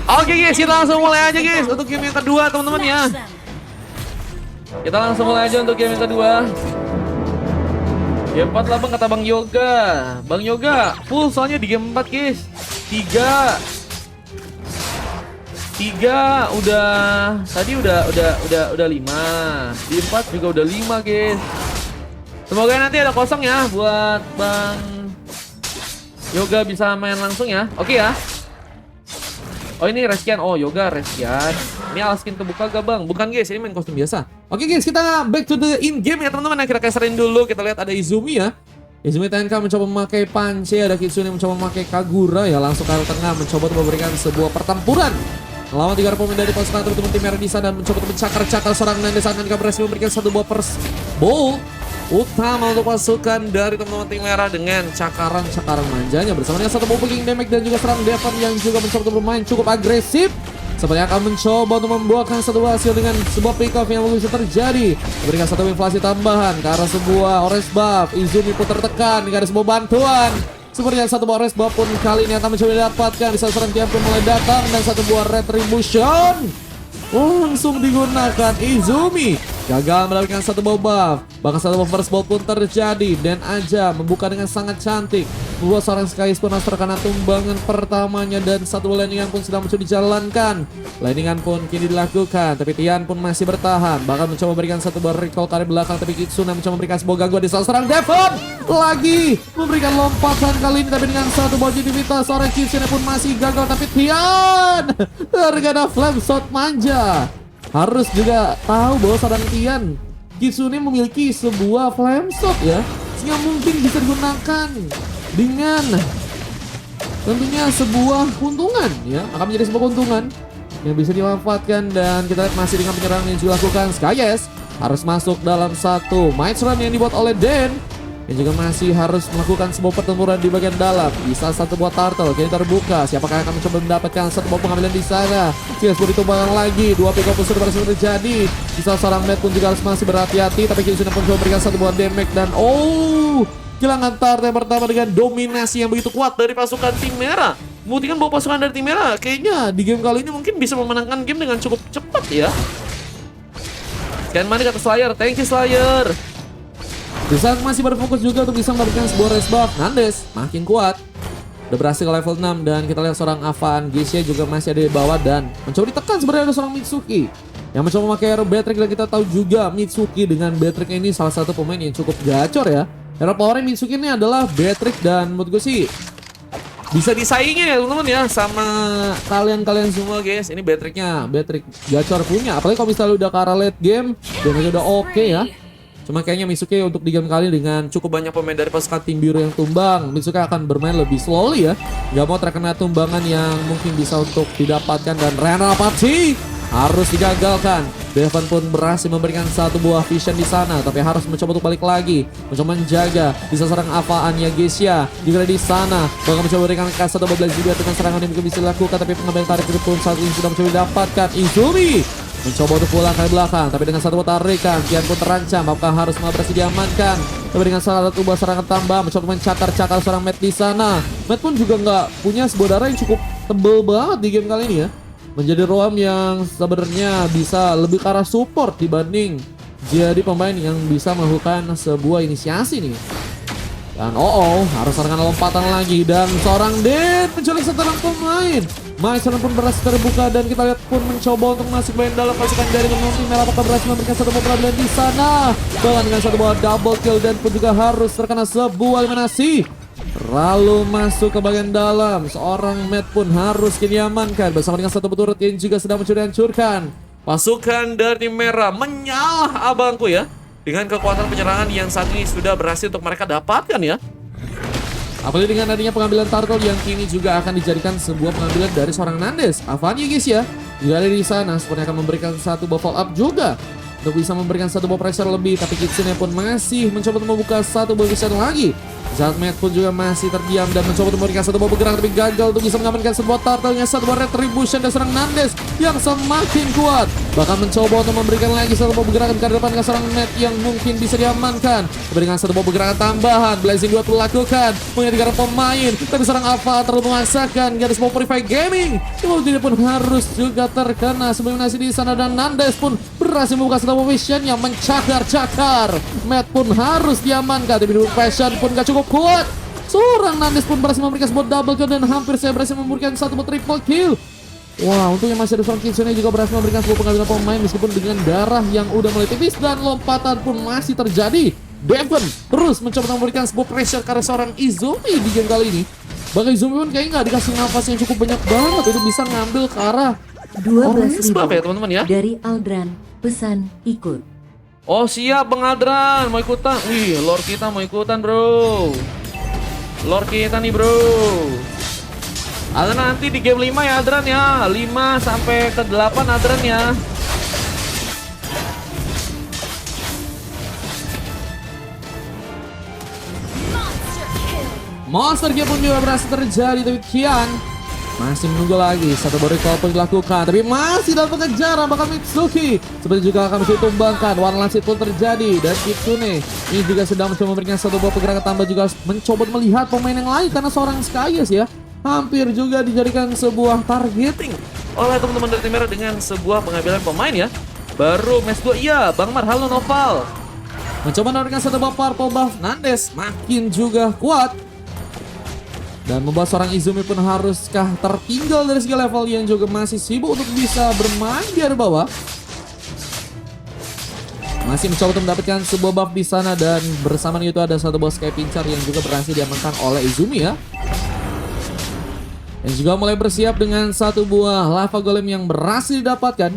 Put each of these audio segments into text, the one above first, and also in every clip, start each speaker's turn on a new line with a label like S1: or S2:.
S1: Oke guys, kita langsung mulai aja guys untuk game yang kedua teman-teman ya. Kita langsung mulai aja untuk game yang kedua. Game 4 lah bang, kata Bang Yoga. Bang Yoga full soalnya di game 4 guys. 3 udah tadi udah 5. Di 4 juga udah 5 guys. Semoga nanti ada kosong ya buat Bang Yoga bisa main langsung ya. Oke ya. Oh ini reskian. Oh Yoga reskian. Ini alaskin kebuka gak bang? Bukan guys, ini main kostum biasa. Oke guys, kita back to the in game ya teman-teman. Kita keserin dulu. Kita lihat ada Izumi ya. Izumi TNK mencoba memakai Panche. Ada Kitsune mencoba memakai Kagura ya. Langsung ke arah tengah mencoba untuk memberikan sebuah pertempuran melawan 3 pemain dari pasukan teman-teman tim merah di sana dan mencoba untuk mencakar-cakar seorang Nandes. Akan berhasil memberikan satu buah bowl utama untuk pasukan dari teman-teman tim merah dengan cakaran-cakaran manjanya bersama dengan satu booking damage dan juga serang Devon yang juga mencoba untuk bermain cukup agresif. Sepertinya akan mencoba untuk membuahkan satu hasil dengan sebuah pick off yang bisa terjadi. Memberikan satu inflasi tambahan ke arah sebuah orange buff. Izumi pun tertekan hingga ada sebuah bantuan. Sepertinya satu buah orange buff pun kali ini akan mencoba didapatkan. Di saat seorang tiap pun mulai datang dan satu buah retribution langsung digunakan. Izumi gagal mendapatkan satu buff. Bahkan satu buff first ball pun terjadi. Dan Aja membuka dengan sangat cantik. Membuat seorang Sky Spoon terkena tumbangan pertamanya. Dan satu landingan pun sedang mencoba dijalankan. Landingan pun kini dilakukan. Tapi Tian pun masih bertahan. Bahkan mencoba memberikan satu buah recall ke belakang. Tapi Kitsune mencoba memberikan sebuah gangguan di saat serang Devon. Lagi memberikan lompatan kali ini. Tapi dengan satu buah aktivitas seorang Kitsune pun masih gagal. Tapi Tian terkena flame shot manja. Harus juga tahu bahwa seorang Tian Kitsune memiliki sebuah flame shot ya, sehingga mungkin bisa digunakan dengan tentunya sebuah keuntungan ya, akan menjadi sebuah keuntungan yang bisa dimanfaatkan. Dan kita lihat masih dengan penyerangan yang dilakukan. Skyes harus masuk dalam satu might run yang dibuat oleh Den, yang juga masih harus melakukan sebuah pertempuran di bagian dalam. Bisa satu buah turtle kini terbuka. Siapakah yang akan mencoba mendapatkan satu buah pengambilan di sana? Sias pun ditumbangkan lagi. 2 pick up pun sudah berhasil terjadi. Bisa seorang Matt pun juga harus masih berhati-hati. Tapi kini sudah pun coba berikan satu buah damage. Dan kehilangan turtle yang pertama dengan dominasi yang begitu kuat dari pasukan tim merah. Membuktikan bahwa pasukan dari tim merah kayaknya di game kali ini mungkin bisa memenangkan game dengan cukup cepat ya. Scan money kata Slayer. Thank you Slayer. Di saat masih berfokus juga untuk bisa mendapatkan sebuah race buff, Nandes makin kuat. Udah berhasil ke level 6 dan kita lihat seorang Avan Geisha juga masih ada di bawah dan mencoba ditekan. Sebenarnya ada seorang Mitsuki yang mencoba memakai Hero Beatrix, dan kita tahu juga Mitsuki dengan Beatrix ini salah satu pemain yang cukup gacor ya. Hero powernya Mitsuki ini adalah Beatrix dan menurut gue sih bisa disaingi ya teman-teman ya sama kalian semua guys. Ini Beatrixnya, Beatrix gacor punya. Apalagi kalau misalnya udah ke arah late game dan udah oke ya. Cuma kayaknya Mitsuki untuk di game kali dengan cukup banyak pemain dari pasukan tim biru yang tumbang, Mitsuki akan bermain lebih slowly ya. Gak mau terkena tumbangan yang mungkin bisa untuk didapatkan. Dan Renapati harus digagalkan. Devon pun berhasil memberikan satu buah vision di sana, tapi harus mencoba untuk balik lagi, mencoba menjaga. Bisa serang Ava Anya Geisha juga di sana. Bahkan mencoba memberikan satu belas juga dengan serangan yang mungkin bisa dilakukan, tapi pengambilan tarik itu pun saat ini sudah mencoba didapatkan. Izumi mencoba untuk pulang ke belakang, tapi dengan satu tarikan Kian pun terancam. Apakah harus berhasil diamankan? Tapi dengan salah satu ubah serangan tambah, mencoba mencakar-cakar seorang Matt di sana. Matt pun juga nggak punya sebuah darah yang cukup tebel banget di game kali ini ya. Menjadi roam yang sebenarnya bisa lebih ke arah support dibanding jadi pemain yang bisa melakukan sebuah inisiasi nih. Dan harus serangan lompatan lagi. Dan seorang Den menculik seorang pemain. Maestro pun berhasil terbuka dan kita lihat pun mencoba untuk masuk main dalam pasukan dari teman-teman tim merah. Apakah berhasil memberikan satu buah peradilan di sana? Bahkan dengan satu buah double kill dan pun juga harus terkena sebuah eliminasi. Lalu masuk ke bagian dalam. Seorang Matt pun harus kini diamankan bersama dengan satu peturut yang juga sedang mencoba dihancurkan. Pasukan dari tim merah menyalah abangku ya, dengan kekuatan penyerangan yang saat ini sudah berhasil untuk mereka dapatkan ya. Apalagi dengan adanya pengambilan turtle yang kini juga akan dijadikan sebuah pengambilan dari seorang Nandes. Avani guys ya, juga ada di sana. Sepertinya akan memberikan satu buff follow up juga untuk bisa memberikan satu buff pressure lebih. Tapi Kitsune pun masih mencoba untuk membuka satu buff pressure lagi. Saat Matt pun juga masih terdiam dan mencoba untuk memberikan satu buah bergerak, tapi gagal untuk bisa mengamankan sebuah turtle-nya. Satu buah retribution dan serang Nandes yang semakin kuat.
S2: Bahkan mencoba untuk memberikan lagi satu buah pergerakan ke depan ke seorang Matt yang mungkin bisa diamankan. Berikan satu buah pergerakan tambahan. Blazing Duet dilakukan. Mengingatkan pemain. Tapi seorang Alpha terlalu memaksakan garis bawah Purify Gaming. Yang tidak pun harus juga terkena sebelum nasi di sana. Dan Nandes pun berhasil membuka satu vision yang mencakar-cakar. Matt pun harus diamankan. Tapi dulu passion pun gak cukup kuat. Seorang Nandes pun berhasil memberikan sebuah double kill dan hampir saya berhasil memberikan satu triple kill. Wah, untungnya masih ada seorang Kitsune juga berhasil memberikan sebuah pengambilan pemain meskipun dengan darah yang udah mulai tipis dan lompatan pun masih terjadi. Devon terus mencoba memberikan sebuah pressure karena seorang Izumi di game kali ini. Bahkan Izumi pun kayaknya nggak dikasih nafas yang cukup banyak banget untuk bisa ngambil ke arah
S3: 12.000
S1: ya teman-teman ya.
S3: dari Aldran, pesan ikut.
S1: Oh siap Bang Adran, mau ikutan. Wih, Lord kita mau ikutan bro. Lord kita nih bro. Adran nanti di game 5 ya Adran ya. 5 sampai ke 8 Adran ya.
S2: Monster Kill pun juga berhasil terjadi. Tapi Kian masih menunggu lagi. Satu body call pun dilakukan. Tapi masih dalam pengejaran bakal Mitsuki. Seperti juga akan bisa ditumbangkan. Warna langsung pun terjadi. Dan Kitsune ini juga sedang mencoba memberikan satu buah pergerakan tambah. Juga mencoba melihat pemain yang lain. Karena seorang Skyes ya hampir juga dijadikan sebuah targeting
S1: oleh teman-teman dari tim merah dengan sebuah pengambilan pemain ya. Baru match 2. Iya Bang Mar, halo Noval.
S2: mencoba memberikan satu buah purple buff. Nandes makin juga kuat dan membuat seorang Izumi pun haruskah tertinggal dari segi level yang juga masih sibuk untuk bisa bermain di area bawah. Masih mencoba untuk mendapatkan sebuah buff di sana dan bersamaan itu ada satu buah Sky Pincer yang juga berhasil diamankan oleh Izumi ya. Dan juga mulai bersiap dengan satu buah lava golem yang berhasil didapatkan.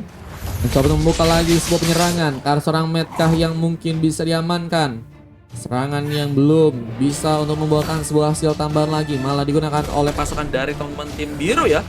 S2: Mencoba untuk membuka lagi sebuah penyerangan karena seorang Metkah yang mungkin bisa diamankan. Serangan yang belum bisa untuk membawakan sebuah hasil tambahan lagi, malah digunakan oleh pasukan dari teman-teman tim biru ya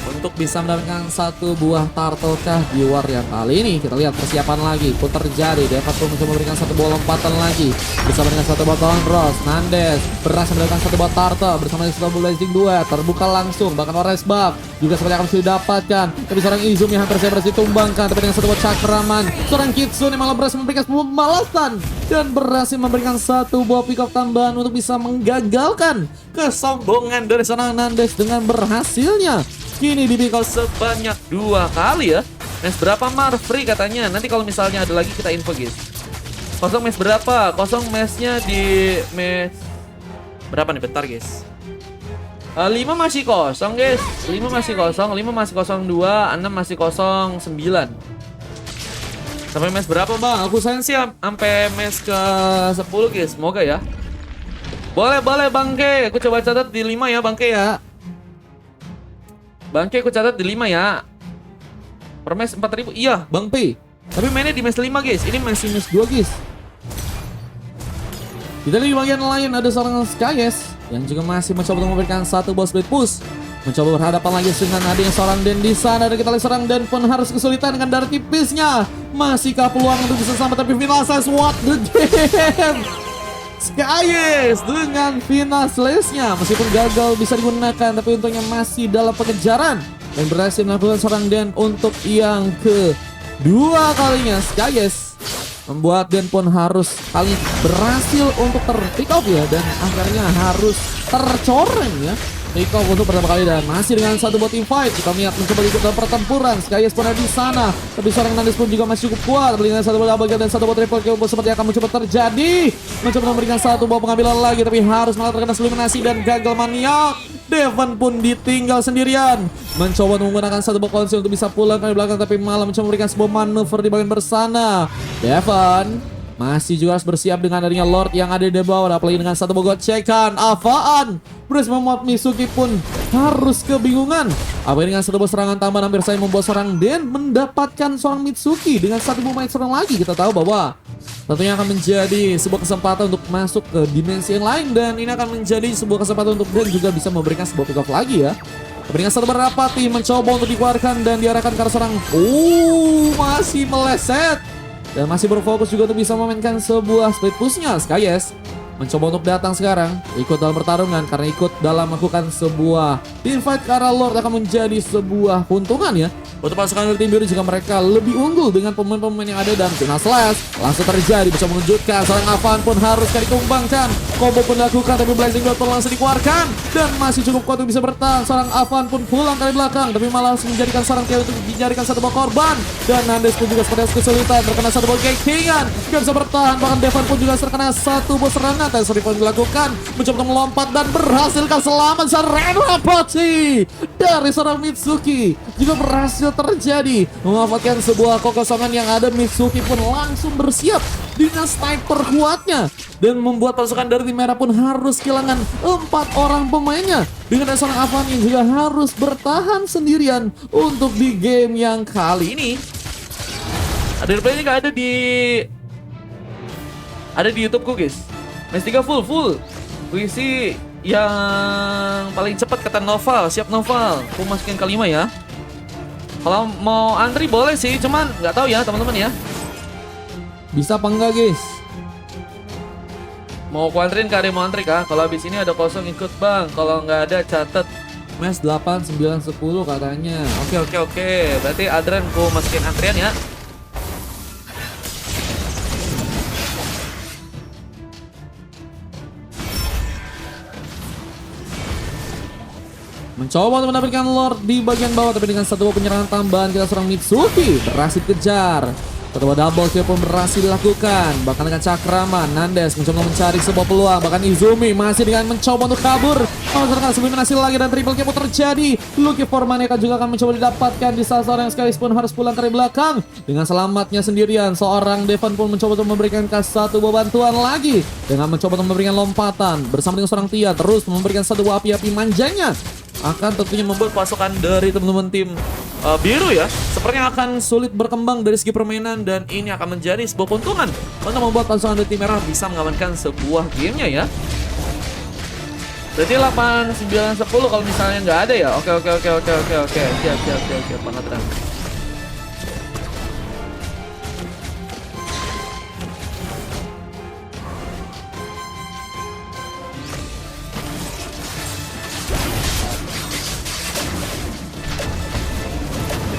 S2: untuk bisa mendapatkan satu buah turtle kah di war yang kali ini. Kita lihat persiapan lagi pun terjadi. Devat pun mencoba memberikan satu buah lompatan lagi bersama dengan satu buah Conros. Nandes berhasil mendapatkan satu buah turtle bersama dengan satu buah blazing duet. Terbuka langsung, bahkan orange buff juga seperti akan sudah didapatkan. Tapi seorang Izumi hampir saya berhasil tumbangkan. Tapi dengan satu buah cakraman, seorang Kitsune malah berhasil memberikan sebuah pembalasan dan berhasil memberikan satu buah pick up tambahan untuk bisa menggagalkan kesombongan dari seorang Nandes dengan berhasilnya kini di pick up sebanyak 2 kali ya. Match berapa Mar? Free katanya. Nanti kalau misalnya ada lagi kita info guys. Kosong match berapa? Kosong matchnya di match berapa nih? Bentar guys. 5 masih kosong guys. 5 masih kosong. 5 masih kosong 2. 6 masih kosong 9. Sampai match berapa bang? Aku sayang sih sampai match ke 10 guys. Semoga ya. Boleh Bangke. Aku coba catat di 5 ya Bangke ya. Bangke aku catat di 5 ya. Per match 4.000. Iya Bang P. Tapi mainnya di match 5 guys. Ini masih match 2 guys. Kita lihat di bagian lain ada seorang Skyes yang juga masih mencoba untuk memberikan satu buah split push. Mencoba berhadapan lagi dengan adanya seorang Den di sana. Dan kita lihat seorang Den pun harus kesulitan dengan darah tipisnya. Masihkah peluang untuk bisa selamat? Tapi final size what the game. Skyes dengan final slash-nya meskipun gagal bisa digunakan, tapi untungnya masih dalam pengejaran dan berhasil melakukan seorang Den untuk yang kedua kalinya. Skyes membuat Den pun harus kali berhasil untuk ter-pick off ya, dan akhirnya harus tercoreng ya pick off untuk pertama kali. Dan masih dengan satu buat team fight, kita lihat mencoba ikut dalam pertempuran. Skyes pun ada di sana, tapi seorang Nandes pun juga masih cukup kuat dengan satu buat double kill dan satu buat triple kill seperti akan mencoba terjadi. Mencoba memberikan satu buah pengambilan lagi, tapi harus malah terkena eliminasi dan gagal maniak. Devon pun ditinggal sendirian. Mencoba menggunakan satu buah konsil untuk bisa pulang ke belakang, tapi malah mencoba memberikan sebuah manuver di bagian bersana. Devon masih juga harus bersiap dengan adanya Lord yang ada di bawah. Apalagi dengan satu buah gocekan. Apaan? Berhasil membuat Mitsuki pun harus kebingungan. Apalagi dengan satu buah serangan tambahan hampir saya membuat seorang Den mendapatkan seorang Mitsuki. Dengan satu buah main seorang lagi, kita tahu bahwa tentunya akan menjadi sebuah kesempatan untuk masuk ke dimensi yang lain. Dan ini akan menjadi sebuah kesempatan untuk Den juga bisa memberikan sebuah pick off lagi ya. Dengan satu berapa tim mencoba untuk dikeluarkan dan diarahkan ke arah seorang masih meleset. Dan masih berfokus juga untuk bisa memainkan sebuah split push-nya. Skyes mencoba untuk datang sekarang, ikut dalam pertarungan karena ikut dalam melakukan sebuah team fight ke arah Lord akan menjadi sebuah keuntungan ya. untuk pasukan dari tim biru jika mereka lebih unggul dengan pemain-pemain yang ada dan final slash langsung terjadi bisa mengejutkan. Seorang Avan pun harus dikembangkan, combo pun dilakukan tapi Blazing Dot pun langsung dikeluarkan dan masih cukup kuat untuk bisa bertahan. Seorang Avan pun pulang dari belakang tapi malah menjadikan seorang Tio untuk dijadikan satu buah korban dan Nandes pun juga seperti kesulitan terkena satu buah gackingan, gak bisa bertahan. Bahkan Devan pun juga terkena satu buah serangan dan Sori pun dilakukan mencoba melompat dan berhasilkan selamat serangan Poti dari seorang Mitsuki juga berhasil terjadi memanfaatkan sebuah kekosongan yang ada. Mitsuki pun langsung bersiap dengan sniper kuatnya dan membuat pasukan dari tim merah pun harus kehilangan 4 orang pemainnya dengan seorang Avan yang juga harus bertahan sendirian untuk di game yang kali ini.
S1: Ada replaynya nggak ada di YouTubeku guys. Match 3 full. Puisi yang paling cepat kata Noval, siap Noval. Aku masukin kelima ya. Kalau mau antri boleh sih, cuman nggak tahu ya teman-teman ya.
S2: Bisa apa enggak guys?
S1: Mau aku anterin kah? Ada yang mau antri kah? Kalau habis ini ada kosong ikut bang. Kalau nggak ada catat.
S2: Match 8, 9, 10 katanya.
S1: Oke. Berarti Adrian aku masukin antrian ya.
S2: Mencoba untuk mendapatkan Lord di bagian bawah tapi dengan satu penyerangan tambahan kita seorang Mitsuki berhasil kejar. Kedua double kill pun berhasil dilakukan. Bahkan dengan Cakraman, Nandes mencoba mencari sebuah peluang. Bahkan Izumi masih dengan mencoba untuk kabur. Memasarkan sebelum hasil lagi dan triple kill pun terjadi. Lucky Formaneka juga akan mencoba didapatkan di salah seorang yang sekali pun harus pulang dari belakang. Dengan selamatnya sendirian, seorang Devan pun mencoba untuk memberikan satu buah bantuan lagi. Dengan mencoba untuk memberikan lompatan. Bersama dengan seorang Tia terus memberikan satu buah api-api manjanya. Akan tentunya membuat pasukan dari teman-teman tim biru ya sepertinya akan sulit berkembang dari segi permainan dan ini akan menjadi sebuah keuntungan untuk membuat pasukan dari tim merah bisa mengamankan sebuah gamenya ya. Berarti 8, 9, 10 kalau misalnya nggak ada ya. Oke. Siap banget Ram.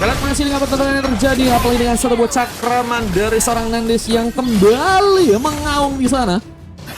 S2: Kalian masih dengan pertempuran yang terjadi, apalagi dengan satu buah cakraman dari seorang Nandes yang kembali mengaung di sana.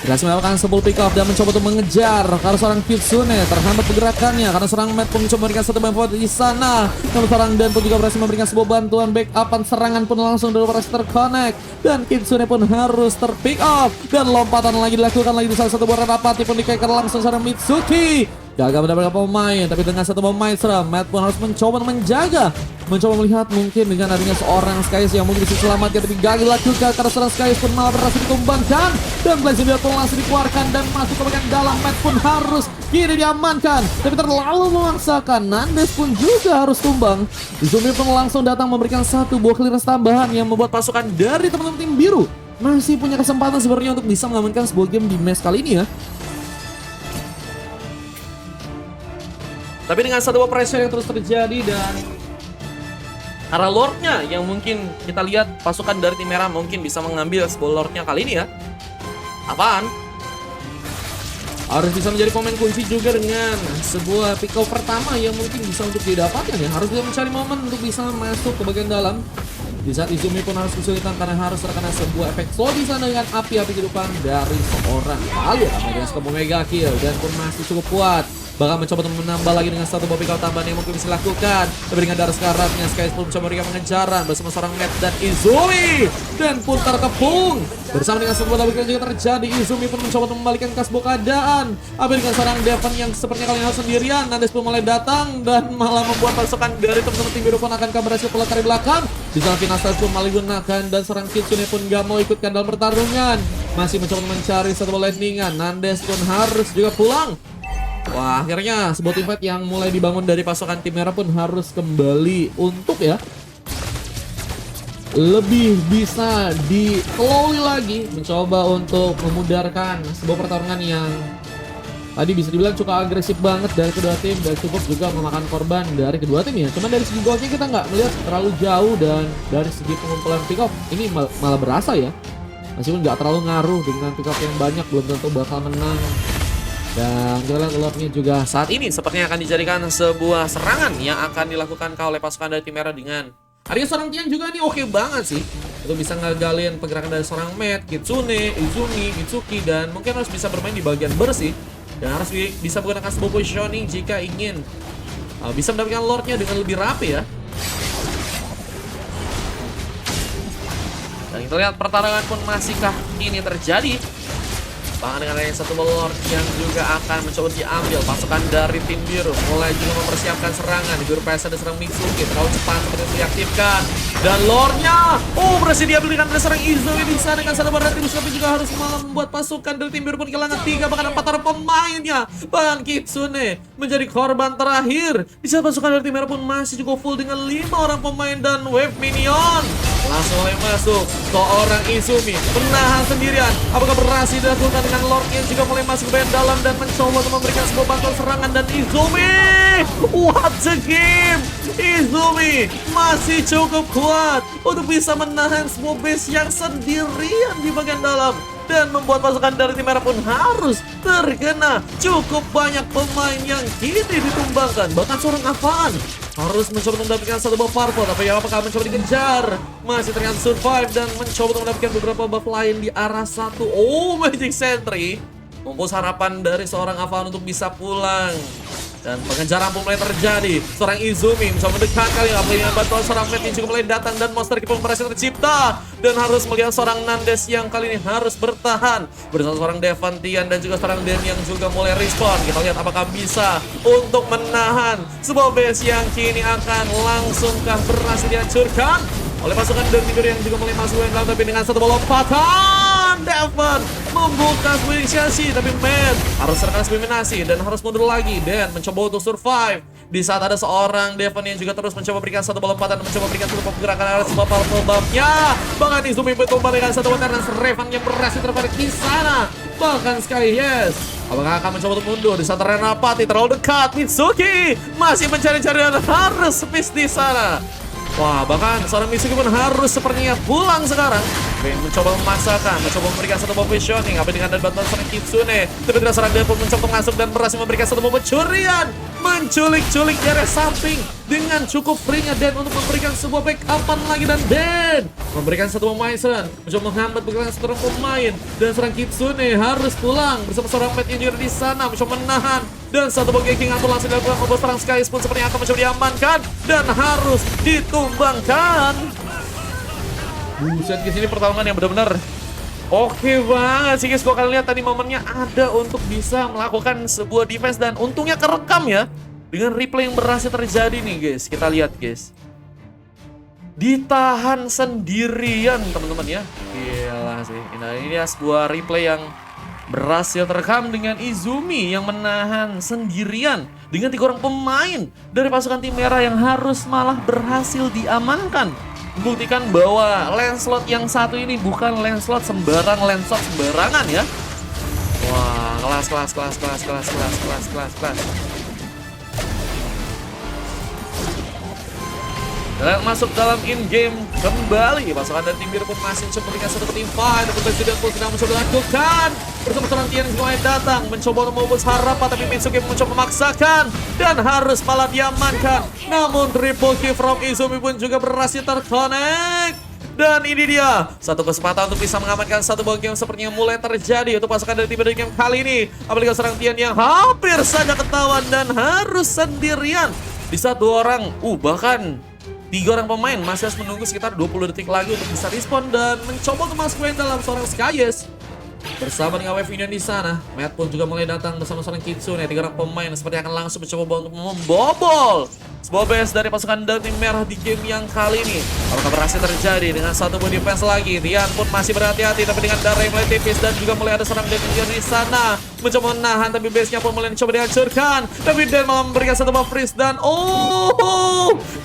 S2: Berhasil melakukan 10 pick off dan mencoba untuk mengejar karena seorang Kitsune terhambat pergerakannya karena seorang Matt pun mencoba memberikan satu bantuan di sana. Namun seorang Dan pun juga berhasil memberikan sebuah bantuan backupan serangan pun langsung dari operasi terconnect dan Kitsune pun harus terpick off dan lompatan lagi dilakukan lagi di salah satu buah Rapati pun dikeker langsung seorang Mitsuki. Gagal mendapatkan pemain, tapi dengan satu pemain seram, Matt pun harus mencoba menjaga. Mencoba melihat mungkin dengan adanya seorang Skyes yang mungkin bisa selamatkan, tapi gagal dilakukan karena seorang Skyes pun malah berhasil ditumbangkan. Dan Blazing Dot pun langsung dikeluarkan dan masuk ke bagian dalam. Matt pun harus kini diamankan, tapi terlalu memaksakan. Nandes pun juga harus tumbang. Izumi pun langsung datang memberikan satu buah clearance tambahan yang membuat pasukan dari teman-teman tim biru masih punya kesempatan sebenarnya untuk bisa mengamankan sebuah game di match kali ini ya. Tapi dengan satu pressure yang terus terjadi dan karena Lordnya yang mungkin kita lihat pasukan dari tim merah mungkin bisa mengambil sebuah Lordnya kali ini ya. Apaan? Harus bisa menjadi pemain kunci juga dengan sebuah pick off pertama yang mungkin bisa untuk didapatkan ya. Harus bisa mencari momen untuk bisa masuk ke bagian dalam. Di saat Izumi pun harus kesulitan karena harus terkena sebuah efek slow di sana dengan api-api kehidupan dari seorang Palu. Dengan skop Omega Kill dan pun masih cukup kuat. Bahkan mencoba untuk menambah lagi dengan satu pick off tambahan yang mungkin bisa dilakukan. Tapi dengan darah sekaratnya Skyes pun mencoba memberikan pengejaran bersama seorang Matt dan Izumi. Dan pun terkepung. Bersama dengan sebuah double kill juga terjadi. Izumi pun mencoba untuk membalikan sebuah keadaan. Tapi dengan seorang Devan yang sepertinya kalian harus sendirian. Nandes pun mulai datang dan malah membuat pasukan dari teman-teman tim biru pun akan berhasil pulang dari belakang. Di sana final stage pun malah digunakan dan seorang Kitsune pun gak mau ikutkan dalam pertarungan. Masih mencoba mencari satu landingan. Nandes pun harus juga pulang. Wah, akhirnya sebuah team fight yang mulai dibangun dari pasukan tim merah pun harus kembali untuk ya lebih bisa dikelola lagi, mencoba untuk memudarkan sebuah pertarungan yang tadi bisa dibilang cukup agresif banget dari kedua tim dan cukup juga memakan korban dari kedua tim ya. Cuman dari segi golnya kita nggak melihat terlalu jauh dan dari segi pengumpulan pick off ini malah berasa ya. Meskipun nggak terlalu ngaruh dengan pick off yang banyak belum tentu bakal menang Dan kita lihat Lordnya juga
S1: Saat ini sepertinya akan dijadikan sebuah serangan yang akan dilakukan oleh pasukan dari tim merah dengan
S2: Arya seorang Tian juga nih oke banget sih. Itu bisa ngagalin pergerakan dari seorang Matt, Kitsune, Izumi, Mitsuki, dan mungkin harus bisa bermain di bagian bersih. Dan harus bisa menggunakan sebuah positioning jika ingin bisa mendapatkan Lordnya dengan lebih rapi ya. Dan kita lihat pertarungan pun masihkah ini terjadi. Bahkan dengan adanya satu Lord yang juga akan mencoba diambil pasukan dari tim biru. Mulai juga mempersiapkan serangan. Di biru PS ada serang Mitsuki. Terlalu cepat seperti itu diaktifkan. Dan Lordnya berhasil diambil dengan serang Izumi di sana dengan satu barang tribus. Tapi juga harus membuat pasukan dari tim biru pun kehilangan 3 bahkan 4 orang pemainnya. Bahkan Kitsune menjadi korban terakhir. Di saat pasukan dari tim merah pun masih cukup full dengan 5 orang pemain dan wave minion. Langsung mulai masuk seorang Izumi menahan sendirian. Apakah berhasil dilakukan dengan Lordnya juga mulai masuk ke bagian dalam dan mencoba untuk memberikan sebuah bantuan serangan dan Izumi, what a game! Izumi masih cukup kuat untuk bisa menahan sebuah base yang sendirian di bagian dalam dan membuat pasukan dari tim merah pun harus terkena cukup banyak pemain yang kini ditumbangkan. Bahkan seorang Avan harus mencoba untuk mendapatkan satu buff purple, tapi apakah mencoba dikejar? Masih ternyata survive dan mencoba untuk mendapatkan beberapa buff lain di arah satu. Magic Sentry memupus harapan dari seorang Avan untuk bisa pulang. Dan pengejaran pun mulai terjadi. Seorang Izumi mencoba mendekat kali ini dengan bantuan seorang Matt yang juga mulai datang dan monster kill berhasil tercipta. Dan harus melihat seorang Nandes yang kali ini harus bertahan bersama seorang Devantian dan juga seorang Den yang juga mulai respon. Kita lihat apakah bisa untuk menahan sebuah base yang kini akan langsungkah berhasil dihancurkan oleh pasukan dari tidur yang juga mulai masuk yang tapi dengan satu lompatan Devon membuka sebuah inisiasi, tapi Matt harus serangkan eliminasi dan harus mundur lagi dan mencoba untuk survive di saat ada seorang Devon yang juga terus mencoba berikan satu lompatan dan mencoba berikan satu pergerakan arah sebuah powerful buff-nya. Bahkan Izumi bertumbang dengan satu water dan Revan yang berhasil tertarik di sana. Bahkan sekali apakah akan mencoba untuk mundur di saat Renapati terlalu dekat. Mitsuki masih mencari-cari dan harus miss di sana. Wah, bahkan seorang Mitsuki pun harus sepertinya pulang sekarang. Ben mencoba memaksakan, mencoba memberikan satu positioning. Apa dengan bantuan seorang Kitsune. Tapi tidak seorang Devon mencoba masuk dan berhasil memberikan satu pencurian. Menculik-culik di area samping dengan cukup free-nya Dan untuk memberikan sebuah backupan lagi. Dan Dan memberikan satu pemain mencoba menghambat pergerakan seorang pemain. Dan seorang Kitsune harus pulang bersama seorang Matt yang juga di sana mencoba menahan. Dan satu bagian King Arthur langsung dilakukan membuat serang Skyes pun sepertinya akan mencoba diamankan dan harus ditumbangkan. Buset guys, ini pertarungan yang benar-benar oke banget sih guys. Gua akan lihat tadi momennya ada untuk bisa melakukan sebuah defense dan untungnya kerekam ya dengan replay yang berhasil terjadi nih guys. Kita lihat guys, ditahan sendirian teman-teman ya. Gila sih, ini sebuah replay yang berhasil terekam dengan Izumi yang menahan sendirian dengan 3 orang pemain dari pasukan tim merah yang harus malah berhasil diamankan. Membuktikan bahwa Lancelot yang satu ini bukan Lancelot sembarangan ya. Wah, kelas. Dan masuk dalam in-game kembali. Pasukan dari tim biru pun masih mencoba dengan satu tim fight. Tapi Presiden pun sedang mencoba dilakukan bersama seorang Tian yang mulai datang mencoba untuk memupus harapan, tapi Mitsuki mencoba memaksakan dan harus malah diamankan. Namun triple kill from Izumi pun juga berhasil terconnect. Dan ini dia satu kesempatan untuk bisa mengamankan satu buah game sepertinya mulai terjadi untuk pasukan dari tim biru game kali ini. Apalagi seorang Tian yang hampir saja ketahuan dan harus sendirian di saat 2 orang bahkan 3 orang pemain masih harus menunggu sekitar 20 detik lagi untuk bisa respon dan mencoba untuk masuk dalam seorang Skyes. Bersama dengan wave minion di sana, Matt pun juga mulai datang bersama seorang Kitsune. 3 orang pemain seperti akan langsung mencoba untuk membobol sebuah base dari pasukan dari tim merah di game yang kali ini. Apakah berhasil terjadi dengan satu buah defense lagi? Tian pun masih berhati-hati, tapi dengan darah yang mulai tipis dan juga mulai ada seorang Devinger di sana mencoba menahan, tapi base-nya pun mulai mencoba dihancurkan. Tapi Dan malah memberikan satu buff freeze dan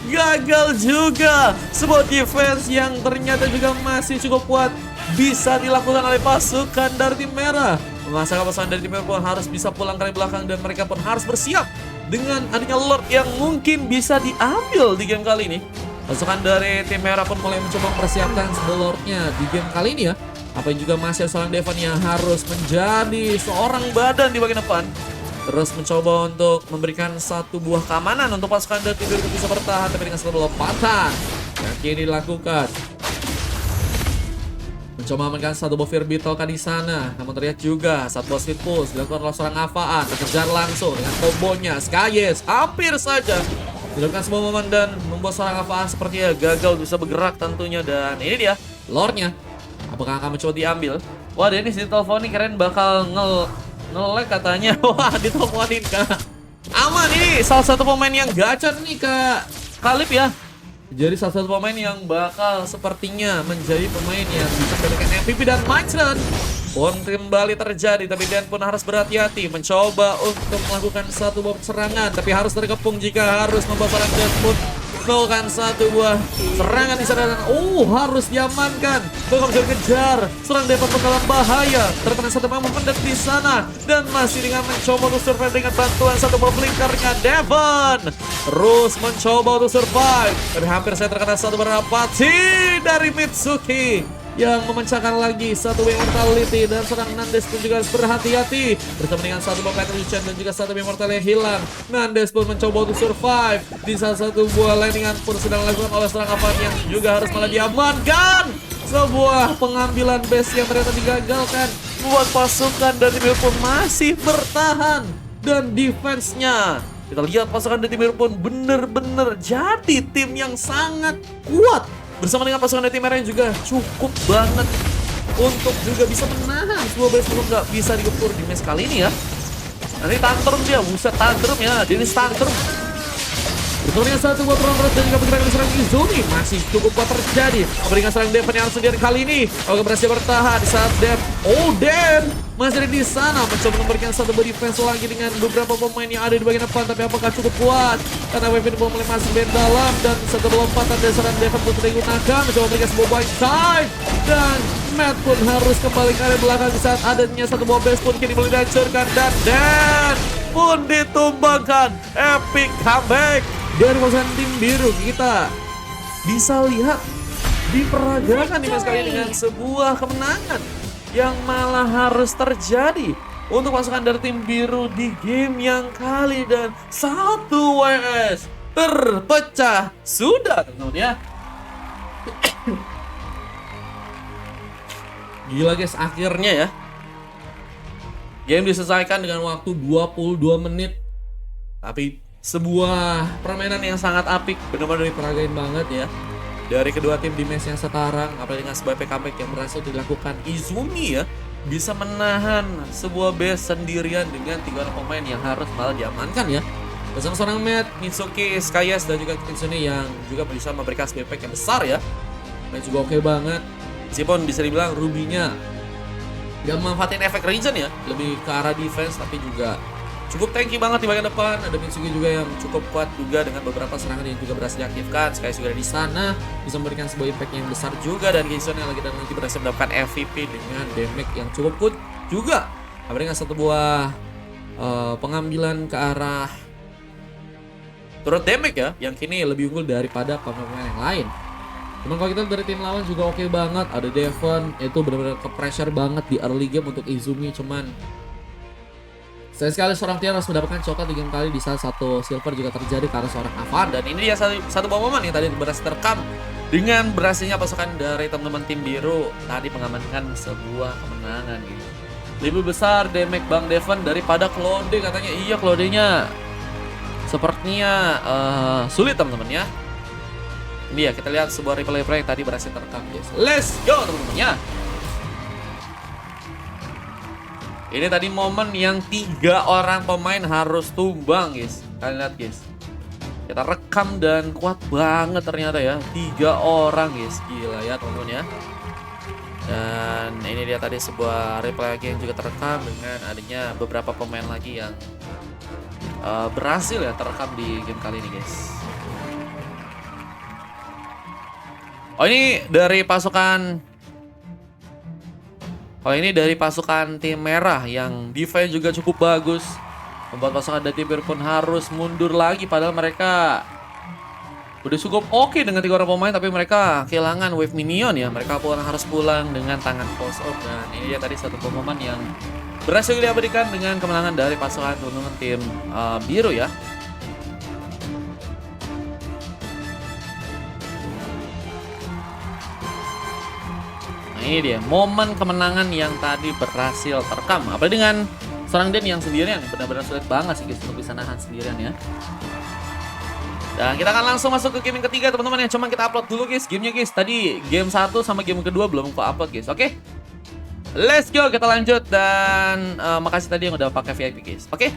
S2: gagal juga. Sebuah defense yang ternyata juga masih cukup kuat bisa dilakukan oleh pasukan dari tim merah. Memastikan pasukan dari tim merah pun harus bisa pulang dari belakang dan mereka pun harus bersiap dengan adanya Lord yang mungkin bisa diambil di game kali ini. Pasukan dari tim merah pun mulai mencoba mempersiapkan sebuah Lordnya di game kali ini ya. Apa yang juga masih ada seorang Devon yang harus menjadi seorang badan di bagian depan. Terus mencoba untuk memberikan satu buah keamanan untuk pasukan Dirty Biru bisa bertahan tapi dengan satu lompatan yang kini dilakukan. Mencoba mengamankan satu buah Virbitalkan di sana. Namun terlihat juga saat bos speed push dilakukan oleh seorang Avaan. Terkejar langsung dengan kombonya. Skyes hampir saja dilakukan sebuah momen dan membuat seorang Avaan sepertinya gagal bisa bergerak tentunya. Dan ini dia lore-nya. Apakah akan mencoba diambil? Wah, Dennis diteleponin keren bakal nge-lag katanya. Wah, diteleponin Kak. Aman ini salah satu pemain yang gacor nih Kak Kalib ya. Jadi salah satu pemain yang bakal sepertinya menjadi pemain yang bisa mendapatkan MVP dan match run pun kembali terjadi. Tapi Dan pun harus berhati-hati mencoba untuk melakukan satu buah serangan. Tapi harus terkepung jika harus membawa seorang Dan pun melakukan satu buah serangan di sana. Harus diamankan. Bakal bisa kejar. Serang Devon dalam bahaya. Terkena satu memang mendadak di sana. Dan masih dengan mencoba untuk survive dengan bantuan satu buah blinkernya Devon. Terus mencoba untuk survive. Tapi hampir saya terkena satu berapati dari Mitsuki yang memecahkan lagi satu immortality. Dan serang Nandes pun juga harus berhati-hati bersama dengan satu buah Petrushan dan juga satu immortality yang hilang. Nandes pun mencoba untuk survive di salah satu buah landingan pun sedang dilakukan oleh serang Avaan yang juga harus malah diamankan. Sebuah pengambilan base yang ternyata digagalkan buat pasukan dari Biru pun masih bertahan. Dan defense-nya kita lihat pasukan dari Biru pun bener-bener jadi tim yang sangat kuat. Bersama dengan pasukan dari tim merah yang juga cukup banget untuk juga bisa menahan sebuah base belum nggak bisa digempur di match kali ini ya. Nanti tantrum dia, buset tantrum ya, Dennis tantrum. Betulnya satu buat Ronrod dan juga pergerakan serang Izumi masih cukup kuat terjadi. Memberikan serang Devon yang harus sendiri kali ini. Oke, berhasil bertahan di saat Dan masih ada di sana mencoba memberikan satu body defense lagi dengan beberapa pemain yang ada di bagian depan. Tapi apakah cukup kuat? Karena Wavin boleh mulai masuk band dalam dan satu lompatan dari serang Devon pun sudah digunakan. Mencoba memberikan sebuah white side dan Matt pun harus kembali ke area belakang di saat adanya satu buah base pun kini boleh dihancurkan dan pun ditumbangkan. Epic comeback dari pasukan tim biru. Kita bisa lihat diperagakan di match kali ini dengan sebuah kemenangan yang malah harus terjadi untuk pasukan dari tim biru di game yang kali. Dan 1 WS terpecah sudah teman-teman ya. Gila guys, akhirnya ya game diselesaikan dengan waktu 22 menit. Tapi sebuah permainan yang sangat apik, benar-benar diperagain banget ya dari kedua tim di match yang sekarang. Apalagi dengan sebuah comeback yang berhasil dilakukan Izumi ya, bisa menahan sebuah base sendirian dengan 3 orang pemain yang harus malah diamankan ya. Bersama seorang Matt, Mitsuki, Skyes dan juga Kitsune yang juga bisa memberikan sebuah impact yang besar ya. Main juga oke banget. Meskipun bisa dibilang Ruby-nya gak memanfaatin efek regen ya, lebih ke arah defense tapi juga cukup tanky banget di bagian depan. Ada Mitsuki juga yang cukup kuat juga dengan beberapa serangan yang juga berhasil diaktifkan. Skyes juga ada di sana bisa memberikan sebuah impact yang besar juga. Dan Kitsune yang lagi dan nanti berhasil mendapatkan MVP dengan damage yang cukup kuat juga. Dengan satu buah pengambilan ke arah turret damage ya, yang kini lebih unggul daripada pemain yang lain. Cuman kalau kita dari tim lawan juga oke banget. Ada Devon, itu benar-benar ke pressure banget di early game untuk Izumi. Cuman sayang sekali seorang Tian harus mendapatkan coklat di game kali di saat satu silver juga terjadi karena seorang Avaan. Dan ini dia satu momen yang tadi berhasil terekam dengan berhasilnya pasukan dari teman-teman tim biru tadi mengamankan sebuah kemenangan gitu. Lebih besar damage Bang Devon daripada Claude katanya. Iya, Claude-nya sepertinya sulit teman-teman ya. Ini ya, kita lihat sebuah replay yang tadi berhasil terekam guys. Let's go teman-teman ya. Ini tadi momen yang 3 orang pemain harus tumbang guys. Kalian lihat guys, kita rekam dan kuat banget ternyata ya. 3 orang guys, gila ya teman-teman ya. Dan ini dia tadi sebuah replay lagi yang juga terekam dengan adanya beberapa pemain lagi yang berhasil ya terekam di game kali ini guys. Oh ini dari pasukan tim merah yang defense juga cukup bagus. Membuat pasukan dari tim biru pun harus mundur lagi padahal mereka
S1: udah cukup oke dengan 3 orang pemain, tapi mereka kehilangan wave minion ya. Mereka harus pulang dengan tangan close up. Dan ini dia tadi satu pengumuman yang berhasil diabadikan dengan kemenangan dari pasukan teman-teman tim biru ya. Nah ini dia momen kemenangan yang tadi berhasil terekam. Apalagi dengan seorang Den yang sendirian, benar-benar sulit banget sih guys untuk bisa nahan sendirian ya. Dan kita akan langsung masuk ke game yang ketiga teman-teman ya. Cuma kita upload dulu guys gamenya guys. Tadi game 1 sama game kedua belum aku upload guys. Oke. Let's go, kita lanjut. Dan makasih tadi yang udah pakai VIP guys. Oke.